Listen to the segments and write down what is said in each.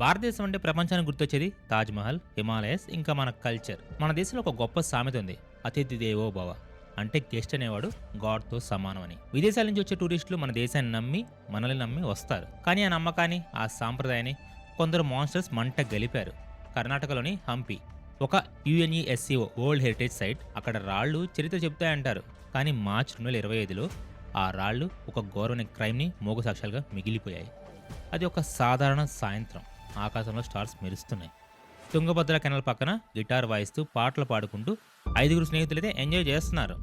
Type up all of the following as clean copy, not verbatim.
భారతదేశం అంటే ప్రపంచానికి గుర్తొచ్చేది తాజ్‌మహల్, హిమాలయస్, ఇంకా మన కల్చర్. మన దేశంలో ఒక గొప్ప సామెత ఉంది. అతిథి దేవో భవ. అంటే గెస్ట్ అనేవాడు గాడ్‌తో సమానం అని. విదేశాల నుంచి వచ్చే టూరిస్టులు మన దేశాన్ని నమ్మి, మనల్ని నమ్మి వస్తారు. కానీ ఆ నమ్మకాన్ని, ఆ సాంప్రదాయాన్ని కొందరు మాన్స్టర్స్ మంట గలిపారు. కర్ణాటకలోని హంపి ఒక యుఎన్ఈఎస్సీఓ వరల్డ్ హెరిటేజ్ సైట్. అక్కడ రాళ్ళు చరిత్ర చెప్తాయంటారు. కానీ మార్చి 2025లో ఆ రాళ్ళు ఒక ఘోరమైన క్రైమ్‌ని మోగ సాక్ష్యాలుగా మిగిలిపోయాయి. అది ఒక సాధారణ సాయంత్రం. ఆకాశంలో స్టార్స్ మెరుస్తున్నాయి. తుంగభద్ర కెనాల్ పక్కన గిటార్ వాయిస్తూ పాటలు పాడుకుంటూ 5గురు స్నేహితులైతే ఎంజాయ్ చేస్తున్నారు.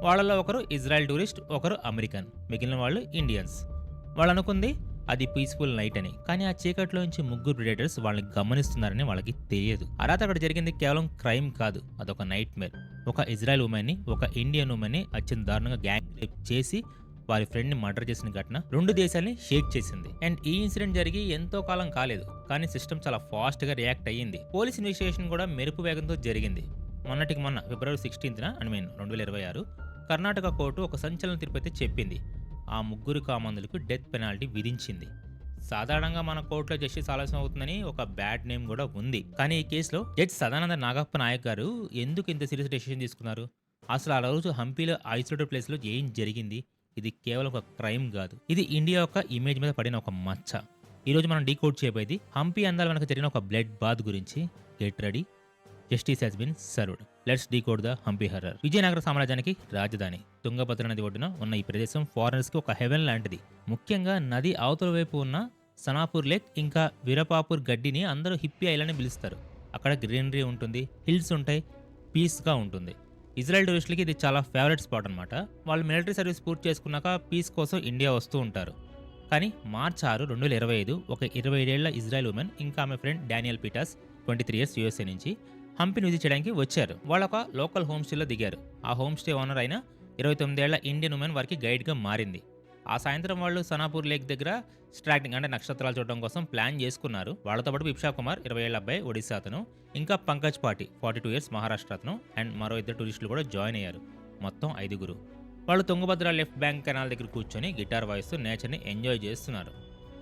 వాళ్ళలో ఒకరు ఇజ్రాయెల్ టూరిస్ట్, ఒకరు అమెరికన్, మిగిలిన వాళ్ళు ఇండియన్స్. వాళ్ళు అనుకుంది అది పీస్ఫుల్ నైట్ అని. కానీ ఆ చీకట్లోంచి ముగ్గురు ప్రిడేటర్స్ వాళ్ళని గమనిస్తున్నారని వాళ్ళకి తెలియదు. ఆ రాత్రి అక్కడ జరిగింది కేవలం క్రైమ్ కాదు, అదొక నైట్ మేర్. ఒక ఇజ్రాయెల్ ఉమెన్ని, ఒక ఇండియన్ ఉమెన్ని అత్యంత దారుణంగా గ్యాంగ్ రేప్ చేసి వారి ఫ్రెండ్ ని మర్డర్ చేసిన ఘటన రెండు దేశాలని షేక్ చేసింది. అండ్ ఈ ఇన్సిడెంట్ జరిగి ఎంతో కాలం కాలేదు, కానీ సిస్టమ్ చాలా ఫాస్ట్ గా రియాక్ట్ అయ్యింది. పోలీస్ ఇన్వెస్టిగేషన్ కూడా మెరుపు వేగంతో జరిగింది. మొన్నటికి మొన్న ఫిబ్రవరి 16న 2026 కర్ణాటక కోర్టు ఒక సంచలన తీర్పు అయితే చెప్పింది. ఆ ముగ్గురు కామందులకు డెత్ పెనాల్టీ విధించింది. సాధారణంగా మన కోర్టులో జస్టిస్ ఆలస్యం అవుతుందని ఒక బ్యాడ్ నేమ్ కూడా ఉంది. కానీ ఈ కేసులో జడ్జి సదానంద నాగప్ప నాయక్ గారు ఎందుకు ఇంత సీరియస్ డెసిషన్ తీసుకున్నారు? అసలు ఆ రోజు హంపీలో ఐసోలేటెడ్ ప్లేస్ లో ఏం జరిగింది? ఇది కేవలం ఒక క్రైమ్ కాదు, ఇది ఇండియా యొక్క ఇమేజ్ మీద పడిన ఒక మచ్చ. ఈ రోజు మనం డీకోడ్ చేయబోయేది హంపీ అందాల వెనక జరిగిన ఒక బ్లడ్ బాత్ గురించి. Get ready, justice has been served. Let's decode the Hampi horror. Vijayanagara సామ్రాజ్యానికి రాజధాని. తుంగభద్ర నది ఒడ్డున ఉన్న ఈ ప్రదేశం ఫారినర్స్ కి ఒక హెవెన్ లాంటిది. ముఖ్యంగా నది అవతల వైపు ఉన్న సనాపూర్ లేక్ ఇంకా వీరపాపూర్ గడ్డిని అందరూ హిప్పీ ఐలాండ్ అని పిలుస్తారు. అక్కడ గ్రీనరీ ఉంటుంది, హిల్స్ ఉంటాయి, పీస్ గా ఉంటుంది. ఇజ్రాయెల్ టూరిస్టులకి ఇది చాలా ఫేవరెట్ స్పాట్ అనమాట. వాళ్ళు మిలిటరీ సర్వీస్ పూర్తి చేసుకున్నాక పీస్ కోసం ఇండియా వస్తూ ఉంటారు. కానీ మార్చి 6, 2025 ఒక 27 ఏళ్ల ఇజ్రాయెల్ ఉమెన్ ఇంకా ఆమె friend Daniel Peters 23 years USA నుంచి హంపీని విజిట్ చేయడానికి వచ్చారు. వాళ్ళు ఒక లోకల్ హోమ్ స్టేలో దిగారు. ఆ హోమ్ స్టే ఓనర్ అయిన 29 ఏళ్ల ఇండియన్ ఉమెన్ వారికి గైడ్గా మారింది. ఆ సాయంత్రం వాళ్ళు సనాపూర్ లేక్ దగ్గర స్ట్రాక్టింగ్ అంటే నక్షత్రాలు చూడడం కోసం ప్లాన్ చేసుకున్నారు. వాళ్ళతో పాటు విప్షా కుమార్ 20 ఏళ్ల అబ్బాయి ఒడిశా అతను, ఇంకా పంకజ్ పాటి 42 ఇయర్స్ మహారాష్ట్ర అతను అండ్ మరో 2 టూరిస్టులు కూడా జాయిన్ అయ్యారు. మొత్తం 5గురు. వాళ్ళు తుంగభద్ర లెఫ్ట్ బ్యాంక్ కెనాల్ దగ్గర కూర్చొని గిటార్ వాయిస్తూ నేచర్ని ఎంజాయ్ చేస్తున్నారు.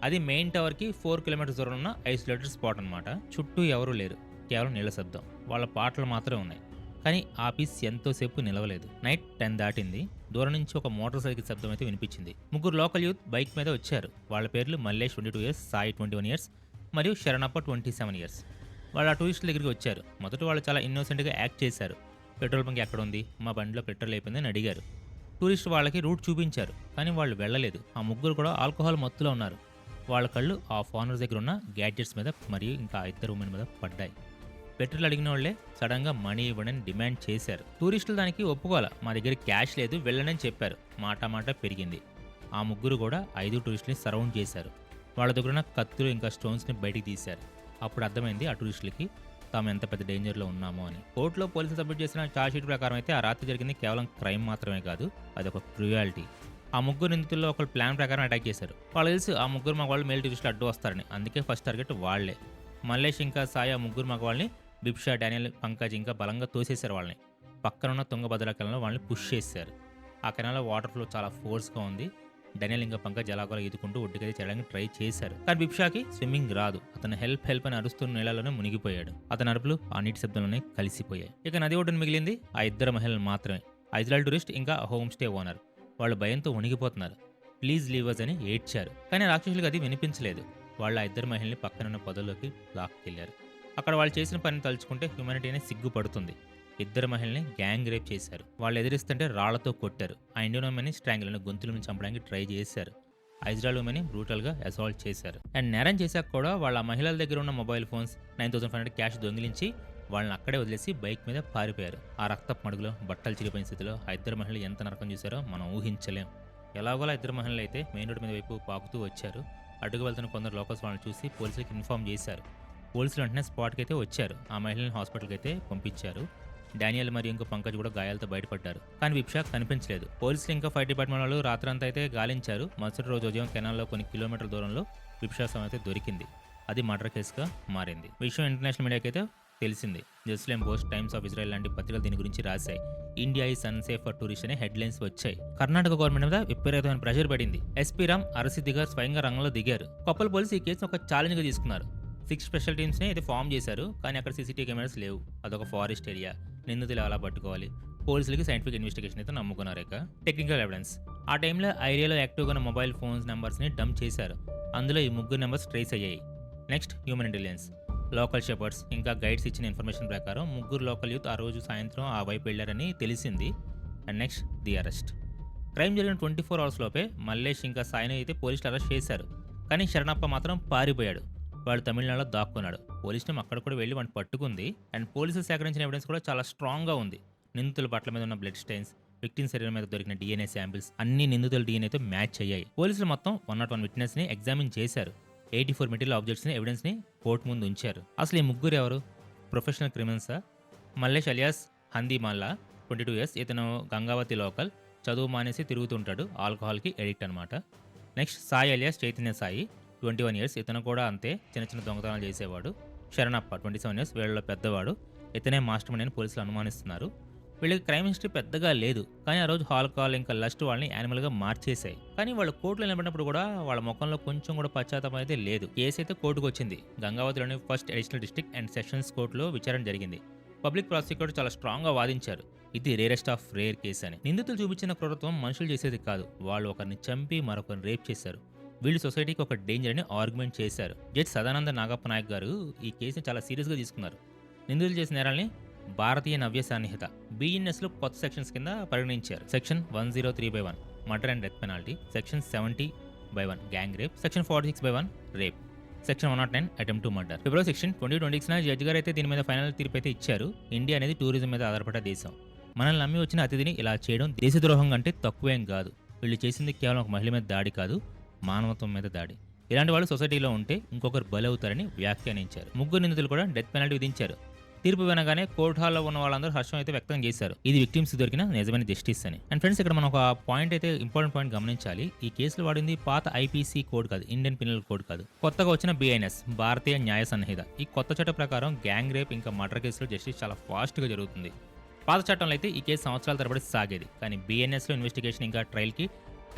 అది మెయిన్ టవర్కి 4 కిలోమీటర్స్ దూరం ఉన్న ఐసోలేటెడ్ స్పాట్ అనమాట. చుట్టూ ఎవరూ లేరు, కేవలం నీళ్ళ శబ్దం. వాళ్ళ పాటలు మాత్రమే ఉన్నాయి. కానీ ఆ పీస్ ఎంతోసేపు నిలవలేదు. నైట్ 10 దాటింది. దూరం నుంచి ఒక మోటార్ సైకిల్ శబ్దం అయితే వినిపించింది. ముగ్గురు లోకల్ యూత్ బైక్ మీద వచ్చారు. వాళ్ళ పేర్లు మల్లేష్ 22 ఇయర్స్, సాయి 21 ఇయర్స్ మరియు శరణప్ప 27 ఇయర్స్. వాళ్ళు ఆ టూరిస్టుల దగ్గరికి వచ్చారు. మొదట వాళ్ళు చాలా ఇన్నోసెంట్గా యాక్ట్ చేశారు. పెట్రోల్ బంక్ ఎక్కడ ఉంది, మా బండిలో పెట్రోల్ అయిపోయిందని అడిగారు. టూరిస్ట్ వాళ్ళకి రూట్ చూపించారు, కానీ వాళ్ళు వెళ్ళలేదు. ఆ ముగ్గురు కూడా ఆల్కహాల్ మత్తులో ఉన్నారు. వాళ్ళ కళ్ళు ఆ ఫారినర్స్ దగ్గర ఉన్న గ్యాడ్జెట్స్ మీద మరియు ఇంకా 2 ఉమెన్ మీద పడ్డాయి. పెట్రోల్ అడిగిన వాళ్లే సడన్ గా మనీ ఇవ్వడని డిమాండ్ చేశారు. టూరిస్టులు దానికి ఒప్పుకోవాలా, మా దగ్గర క్యాష్ లేదు, వెళ్ళనని చెప్పారు. మాట పెరిగింది. ఆ ముగ్గురు కూడా 5 టూరిస్టులని సరౌండ్ చేశారు. వాళ్ళ దగ్గర ఉన్న కత్తులు ఇంకా స్టోన్స్ ని బయటికి తీశారు. అప్పుడు అర్థమైంది ఆ టూరిస్టులకి తాము ఎంత పెద్ద డేంజర్లో ఉన్నామో అని. కోర్టులో పోలీసులు సబ్మిట్ చేసిన ఛార్జ్ షీట్ ప్రకారం అయితే ఆ రాత్రి జరిగింది కేవలం క్రైమ్ మాత్రమే కాదు, అదొక క్రూయాలిటీ. ఆ ముగ్గురు నిందితుల్లో ఒకరు ప్లాన్ ప్రకారం అటాక్ చేశారు. వాళ్ళు తెలుసు ఆ ముగ్గురు మగవాళ్ళు మేల్ టూరిస్టులు అడ్డు వస్తారని, అందుకే ఫస్ట్ టార్గెట్ వాళ్లే. మల్లేష్ ఇంకా సాయి ఆ ముగ్గురు మగవాళ్ళని బిప్షా, డానియల్, పంకజ్ ఇంకా బలంగా తోసేశారు. వాళ్ళని పక్కనున్న తుంగభద్ర కెనాల్లో వాళ్ళని పుష్ చేశారు. ఆ కెనాల్లో వాటర్ ఫ్లో చాలా ఫోర్స్గా ఉంది. డానియల్ ఇంకా పంకజ్ ఎలాగోలా ఈదుకుంటూ ఒడ్డుకైతే చేయడానికి ట్రై చేశారు. కానీ బిప్షాకి స్విమ్మింగ్ రాదు. అతను హెల్ప్ అని అరుస్తున్న నీళ్ళలోనే మునిగిపోయాడు. అతని అరుపులు ఆ నీటి శబ్దంలోనే కలిసిపోయాయి. ఇక నది ఒడ్డున మిగిలింది ఆ 2 మహిళలు మాత్రమే, ఇజ్రాయెల్ టూరిస్ట్ ఇంకా హోమ్ స్టే ఓనర్. వాళ్ళు భయంతో వణిగిపోతున్నారు. ప్లీజ్ లీవ్ అస్ అని ఏడ్చారు. కానీ రాక్షసులకు అది వినిపించలేదు. వాళ్ళు ఆ 2 మహిళల్ని పక్కనున్న పొదల్లోకి లాక్కెళ్లారు. అక్కడ వాళ్ళు చేసిన పనిని తలుచుకుంటే హ్యూమానిటీ అనే సిగ్గుపడుతుంది. 2 మహిళల్ని గ్యాంగ్ రేప్ చేశారు. వాళ్ళు ఎదిరిస్తుంటే రాళ్లతో కొట్టారు. ఆ ఇండియన్ ఉమెన్ ని స్ట్రాంగిల్ని గొంతుల నుంచి చంపడానికి ట్రై చేశారు. ఇజ్రాయెల్ ఉమెన్ ని బ్రూటల్ గా అసాల్ట్ చేశారు. అండ్ నేరం చేశాక కూడా వాళ్ళ మహిళల దగ్గర ఉన్న మొబైల్ ఫోన్స్, 9500 క్యాష్ దొంగిలించి వాళ్ళని అక్కడే వదిలేసి బైక్ మీద పారిపోయారు. ఆ రక్తపు మడుగులో బట్టలు చిరిగిపోయిన స్థితిలో ఆ 2 మహిళలు ఎంత నరకం చూశారో మనం ఊహించలేం. ఎలాగోలా 2 మహిళలు అయితే మెయిన్ రోడ్ మీద వైపు పాకుతూ వచ్చారు. అడ్డుకు వెళ్తున్న కొందరు లోకల్స్ వాళ్ళని చూసి పోలీసులకు ఇన్ఫార్మ్ చేశారు. పోలీసులు వెంటనే స్పాట్కి అయితే వచ్చారు. ఆ మహిళని హాస్పిటల్కి అయితే పంపించారు. డానియల్ మరియు ఇంకో పంకజ్ కూడా గాయాలతో బయటపడ్డారు. కానీ విప్షా కనిపించలేదు. పోలీసులు ఇంకా ఫైర్ డిపార్ట్మెంట్ వాళ్ళు రాత్రంతా అయితే గాలించారు. మరుసటి రోజు ఉదయం కెనాల్లో కొన్ని కిలోమీటర్ల దూరంలో విప్షా శవం అయితే దొరికింది. అది మర్డర్ కేసుగా మారింది. విషయం ఇంటర్నేషనల్ మీడియాకి అయితే తెలిసింది. Jerusalem post, times of Israel లాంటి పత్రికలు దీని గురించి రాశాయి. India is unsafe for tourist అనే హెడ్లైన్స్ వచ్చాయి. కర్ణాటక గవర్నమెంట్ మీద విపరీతమైన ప్రెషర్ పడింది. ఎస్పీ రామ్ అరసిద్దిగా స్వయంగా రంగంలో దిగారు. కొప్పల్ పోలీసు ఈ కేసును ఒక ఛాలెంజ్ గా తీసుకున్నారు. 6 స్పెషల్ టీమ్స్ని అయితే ఫామ్ చేశారు, కానీ అక్కడ సీసీటీవీ కెమెరాస్ లేవు. అదొక ఫారెస్ట్ ఏరియా. నిందితులు ఎలా పట్టుకోవాలి? పోలీసులకి సైంటిఫిక్ ఇన్వెస్టిగేషన్ అయితే నమ్ముకున్నారు. ఇక టెక్నికల్ ఎవిడెన్స్. ఆ టైంలో ఏరియాలో యాక్టివ్గా ఉన్న మొబైల్ ఫోన్స్ నెంబర్స్ని డంప్ చేశారు. అందులో ఈ 3 నెంబర్స్ ట్రేస్ అయ్యాయి. Next human intelligence. Local shepherd's ఇంకా గైడ్స్ ఇచ్చిన ఇన్ఫర్మేషన్ ప్రకారం 3 లోకల్ యూత్ ఆ రోజు సాయంత్రం ఆ వైపు వెళ్లారని తెలిసింది. And next the arrest. Crime జరిగిన 24 అవర్స్ లోపే మల్లేష్ ఇంకా సాయిని అయితే పోలీసులు అరెస్ట్ చేశారు. కానీ శరణప్ప మాత్రం పారిపోయాడు. వాడు తమిళనాడులో దాక్కున్నాడు. పోలీస్ టీం అక్కడ కూడా వెళ్ళి వాడిని పట్టుకుంది. అండ్ పోలీసులు సేకరించిన ఎవిడెన్స్ కూడా చాలా స్ట్రాంగ్గా ఉంది. నిందితుల బట్టల మీద ఉన్న బ్లడ్ స్టెయిన్స్, విక్టిమ్ శరీరం మీద దొరికిన DNA శాంపిల్స్ అన్ని నిందితుల DNAతో మ్యాచ్ అయ్యాయి. పోలీసులు మొత్తం 101 విట్నెస్ని ఎగ్జామిన్ చేశారు. 84 మెటీరియల్ ఆబ్జెక్ట్స్ని ఎవిడెన్స్ని కోర్టు ముందు ఉంచారు. అసలు ఈ 3 ఎవరు? ప్రొఫెషనల్ క్రిమినల్సా? మల్లేష్ అలియాస్ హందీమాల్లా 22 ఇయర్స్. ఇతను గంగావతి లోకల్. చదువు మానేసి తిరుగుతుంటాడు. ఆల్కహాల్కి ఎడిక్ట్ అనమాట. Next Sai alias Chaitanya Sai 21 years. ఇతను కూడా అంతే, చిన్న చిన్న దొంగతనాలు చేసేవాడు. శరణప్ప 27 ఇయర్స్. వీళ్ళలో పెద్దవాడు. ఇతనే మాస్టర్ మైండ్ అని పోలీసులు అనుమానిస్తున్నారు. వీళ్ళకి క్రైమ్ హిస్టరీ పెద్దగా లేదు, కానీ ఆ రోజు ఆల్కహాల్ ఇంకా లస్ట్ వాళ్ళని యానిమల్గా మార్చేశాయి. కానీ వాళ్ళు కోర్టులో నిలబడినప్పుడు కూడా వాళ్ళ ముఖంలో కొంచెం కూడా పశ్చాత్తాపం అయితే లేదు. కేసు అయితే కోర్టుకు వచ్చింది. గంగావతిలోని first additional district and sessions కోర్టులో విచారణ జరిగింది. పబ్లిక్ ప్రాసిక్యూటర్ చాలా స్ట్రాంగ్గా వాదించారు. ఇది రేరెస్ట్ ఆఫ్ రేర్ కేసు అని. నిందితులు చూపించిన క్రూరత్వం మనుషులు చేసేది కాదు. వాళ్ళు ఒకరిని చంపి మరొకరిని రేప్ చేశారు. వీళ్ళు సొసైటీకి ఒక డేంజర్ అని ఆర్గ్యుమెంట్ చేశారు. జడ్జి సదానంద నాగప్ప నాయక్ గారు ఈ కేసుని చాలా సీరియస్గా తీసుకున్నారు. నిందితులు చేసిన నేరాల్ని భారతీయ నవ్య సాన్నిహిత BNSలో కొత్త సెక్షన్స్ కింద పరిగణించారు. Section 103/1 murder and death penalty, section 70/1 gang rape, section 46/1 rape, section 109 attempt to murder. ఫిబ్రవరి 16, 2026 జడ్జి గారు అయితే దీని మీద ఫైనల్ తీర్పు అయితే ఇచ్చారు. ఇండియా అనేది టూరిజం మీద ఆధారపడ్డ దేశం. మనల్ని నమ్మి వచ్చిన అతిథిని ఇలా చేయడం దేశద్రోహం కంటే తక్కువేం కాదు. వీళ్ళు చేసింది కేవలం ఒక మహిళ మీద దాడి కాదు, మానవత్వం మీద దాడి. ఇలాంటి వాళ్ళు సొసైటీలో ఉంటే ఇంకొకరు బలవుతారని వ్యాఖ్యానించారు. 3 నిందితులు కూడా డెత్ పెనాల్టీ విధించారు. తీర్పు వినగానే కోర్టు హాల్లో ఉన్న వాళ్ళందరూ హర్షం అయితే వ్యక్తం చేశారు. ఇది విక్టిమ్స్ దొరికిన నిజమైన జస్టిస్ అని. అండ్ ఫ్రెండ్స్, ఇక్కడ మనం ఒక పాయింట్ అయితే ఇంపార్టెంట్ పాయింట్ గమనించాలి. ఈ కేసులో వాడింది పాత IPC కోడ్ కాదు, ఇండియన్ పినల్ కోడ్ కాదు, కొత్తగా వచ్చిన BNS భారతీయ న్యాయ సన్నిహిత. ఈ కొత్త చట్టం ప్రకారం గ్యాంగ్ రేప్ ఇంకా మర్డర్ కేసులో జస్టిస్ చాలా ఫాస్ట్గా జరుగుతుంది. పాత చట్టంలో అయితే ఈ కేసు సంవత్సరాల తరబడి సాగేది. కానీ BNSలో ఇన్వెస్టిగేషన్ ఇంకా ట్రయల్కి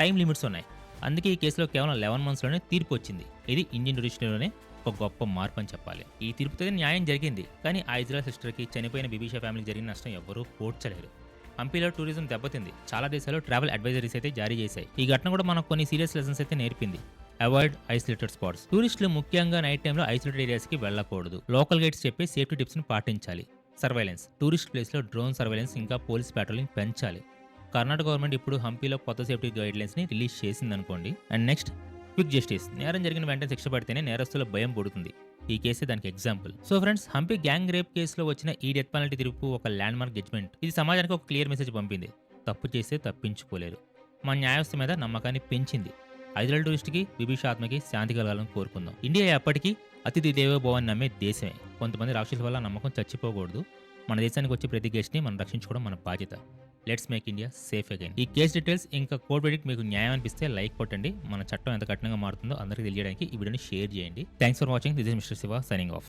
టైం లిమిట్స్ ఉన్నాయి. అందుకే ఈ కేసులో కేవలం 11 మంత్స్లోనే తీర్పు వచ్చింది. ఇది ఇండియన్ జ్యుడిషియరీలోనే ఒక గొప్ప మార్పు అని చెప్పాలి. ఈ తీర్పుతో న్యాయం జరిగింది, కానీ ఆ ఇజ్రాయెల్ సిస్టర్కి చనిపోయిన బిబిషా ఫ్యామిలీకి జరిగిన నష్టం ఎవ్వరూ పోడ్చలేరు. హంపీలో టూరిజం దెబ్బతింది. చాలా దేశాలు ట్రావెల్ అడ్వైజరీస్ అయితే జారీ చేశాయి. ఈ ఘటన కూడా మనకు కొన్ని సీరియస్ లెసన్స్ అయితే నేర్పింది. Avoid isolated spots. టూరిస్టులు ముఖ్యంగా నైట్ టైంలో ఐసోలేటెడ్ ఏరియాస్కి వెళ్ళకూడదు. లోకల్ గైడ్స్ చెప్పే సేఫ్టీ టిప్స్ని పాటించాలి. సర్వైలెన్స్. టూరిస్ట్ ప్లేస్లో డ్రోన్ సర్వైలెన్స్ ఇంకా పోలీస్ పెట్రోలింగ్ పెంచాలి. కర్ణాటక గవర్నమెంట్ ఇప్పుడు హంపీలో కొత్త సేఫ్టీ గైడ్లైన్స్ని రిలీజ్ చేసిందనుకోండి. And next quick justice. నేరం జరిగిన వెంటనే శిక్ష పడితేనే నేరస్తుల భయం పుడుతుంది. ఈ కేసే దానికి example. So friends, Hampi gang rape కేసులో వచ్చిన ఈ డెత్ పెనాల్టీ తీర్పు ఒక ల్యాండ్ మార్క్ జడ్జ్మెంట్. ఇది సమాజానికి ఒక క్లియర్ మెసేజ్ పంపింది. తప్పు చేస్తే తప్పించుకోలేరు. మన న్యాయ వ్యవస్థ మీద నమ్మకాన్ని పెంచింది. ఐజ్రాయెల్ టూరిస్ట్కి బిబిషా ఆత్మకి శాంతి కలగాలని కోరుకుందాం. ఇండియా ఎప్పటికీ అతిథి దేవో భవ అని నమ్మే దేశమే. కొంతమంది రాక్షసుల వల్ల నమ్మకం చచ్చిపోకూడదు. మన దేశానికి వచ్చే ప్రతి గెస్ట్ని మనం రక్షించుకోవడం మన బాధ్యత. Let's make India safe again. ఈ కేస్ డీటెయిల్స్ ఇంకా కోర్ట్ వెర్డిక్ట్ మీకు న్యాయం అనిపిస్తే లైక్ కొట్టండి. మన చట్టం ఎంత కఠినంగా మారుతుందో అందరికీ తెలియడానికి ఈ వీడియోని షేర్ చేయండి. Thanks for watching. This is mister Shiva signing off.